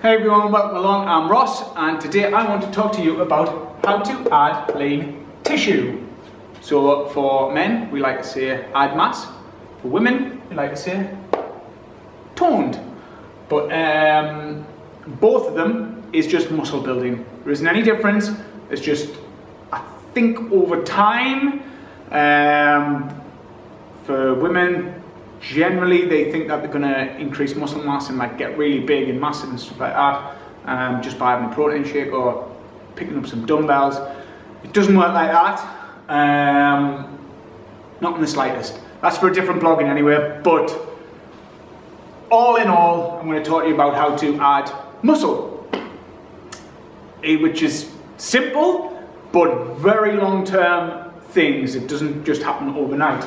Hey everyone, welcome along. I'm Ross, and today I want to talk to you about how to add lean tissue. So for men, we like to say add mass. For women, we like to say toned. But both of them is just muscle building. There isn't any difference. It's just, I think over time, for women, generally they think that they're going to increase muscle mass and like get really big and massive and stuff like that, just by having a protein shake or picking up some dumbbells. It doesn't work like that, not in the slightest. That's for a different blogging anyway, but all in all, I'm going to talk to you about how to add muscle, which is simple but very long-term things. It doesn't just happen overnight.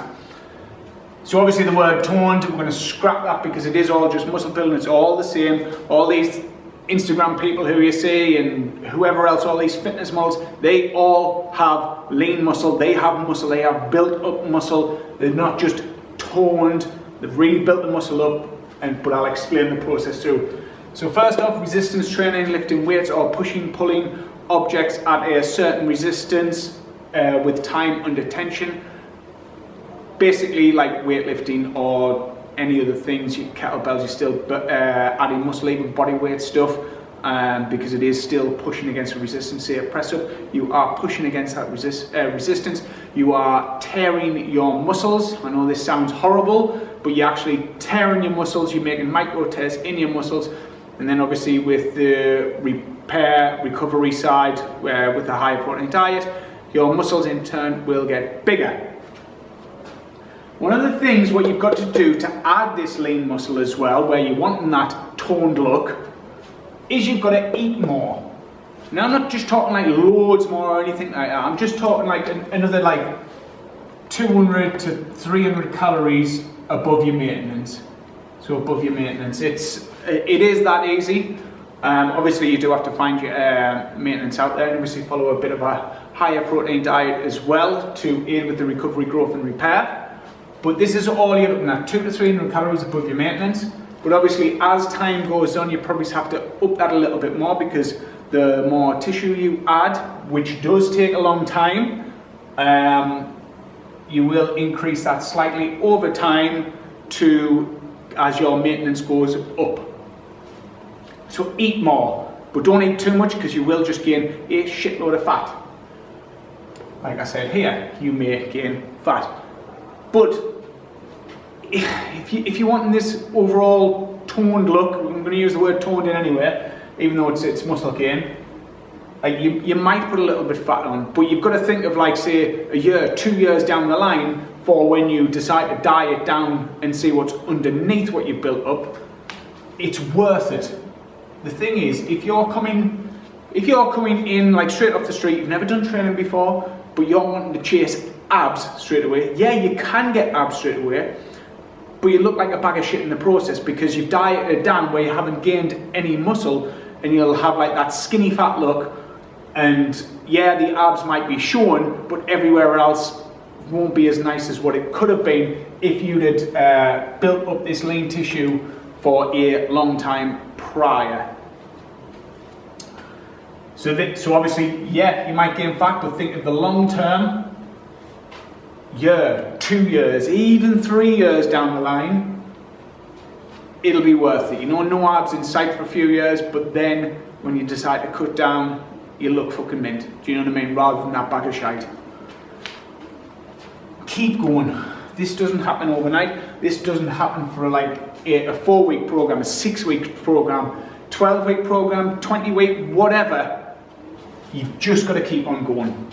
So obviously the word toned, we're going to scrap that because it is all just muscle building. It's all the same. All these Instagram people who you see and whoever else, all these fitness models, they all have lean muscle. They have muscle. They have built up muscle. They're not just toned. They've really built the muscle up. But I'll explain the process through. So first off, resistance training, lifting weights or pushing, pulling objects at a certain resistance with time under tension. Basically like weightlifting or any other things, kettlebells, you're still adding muscle, even body weight stuff, because it is still pushing against a resistance. Say a press up, you are pushing against that resistance, you are tearing your muscles. I know this sounds horrible, but you're actually tearing your muscles, you're making micro tears in your muscles. And then obviously with the recovery side, with a higher protein diet, your muscles in turn will get bigger. One of the things what you've got to do to add this lean muscle as well, where you're wanting that toned look, is you've got to eat more. Now I'm not just talking like loads more or anything like that. I'm just talking like another like 200 to 300 calories above your maintenance. So above your maintenance, it is that easy. Obviously you do have to find your maintenance out there and obviously follow a bit of a higher protein diet as well to aid with the recovery, growth and repair. But this is all you're looking at, 200 to 300 calories above your maintenance. But obviously as time goes on, you probably have to up that a little bit more because the more tissue you add, which does take a long time, you will increase that slightly over time as your maintenance goes up. So eat more, but don't eat too much because you will just gain a shitload of fat. Like I said here, you may gain fat. But if you're wanting this overall toned look, I'm going to use the word toned in anyway, even though it's muscle gain, like you might put a little bit fat on, but you've got to think of like say a year, 2 years down the line for when you decide to diet down and see what's underneath what you've built up. It's worth it. The thing is, if you're coming in like straight off the street, you've never done training before, but you're wanting to chase abs straight away, yeah, you can get abs straight away, but you look like a bag of shit in the process because you've dieted down where you haven't gained any muscle and you'll have like that skinny fat look, and yeah, the abs might be shown, but everywhere else won't be as nice as what it could have been if you'd had built up this lean tissue for a long time prior. So obviously, yeah, you might gain fat, but think of the long term. Year, 2 years, even 3 years down the line, it'll be worth it. You know, no abs in sight for a few years, but then when you decide to cut down, you look fucking mint. Do you know what I mean? Rather than that bag of shite. Keep going. This doesn't happen overnight. This doesn't happen for like a 4-week program, a 6-week program, 12-week program, 20-week, whatever. You've just got to keep on going.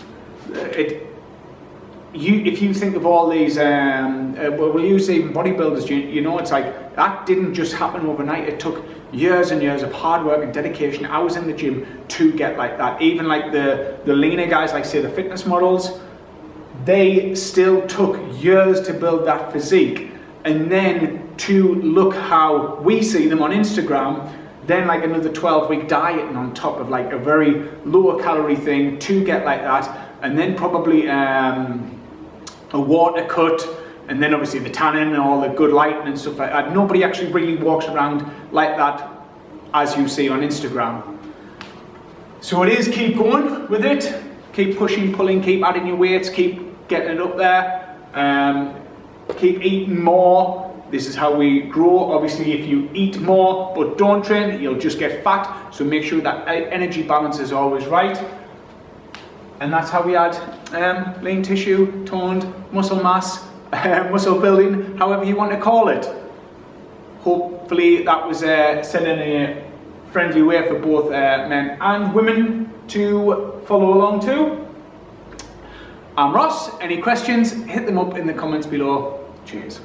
If you think of all these, we'll use even bodybuilders, you know, it's like, that didn't just happen overnight. It took years and years of hard work and dedication, hours in the gym to get like that. Even like the leaner guys, like say the fitness models, they still took years to build that physique. And then to look how we see them on Instagram, then like another 12-week dieting on top of like a very lower calorie thing to get like that. And then probably a water cut, and then obviously the tanning and all the good lighting and stuff like that. Nobody actually really walks around like that as you see on Instagram. So it is keep going with it, keep pushing, pulling, keep adding your weights, keep getting it up there, keep eating more. This is how we grow. Obviously, if you eat more but don't train, you'll just get fat. So make sure that energy balance is always right. And that's how we add lean tissue, toned muscle mass, muscle building, however you want to call it. Hopefully that was said in a friendly way for both men and women to follow along too. I'm Ross. Any questions, hit them up in the comments below. Cheers.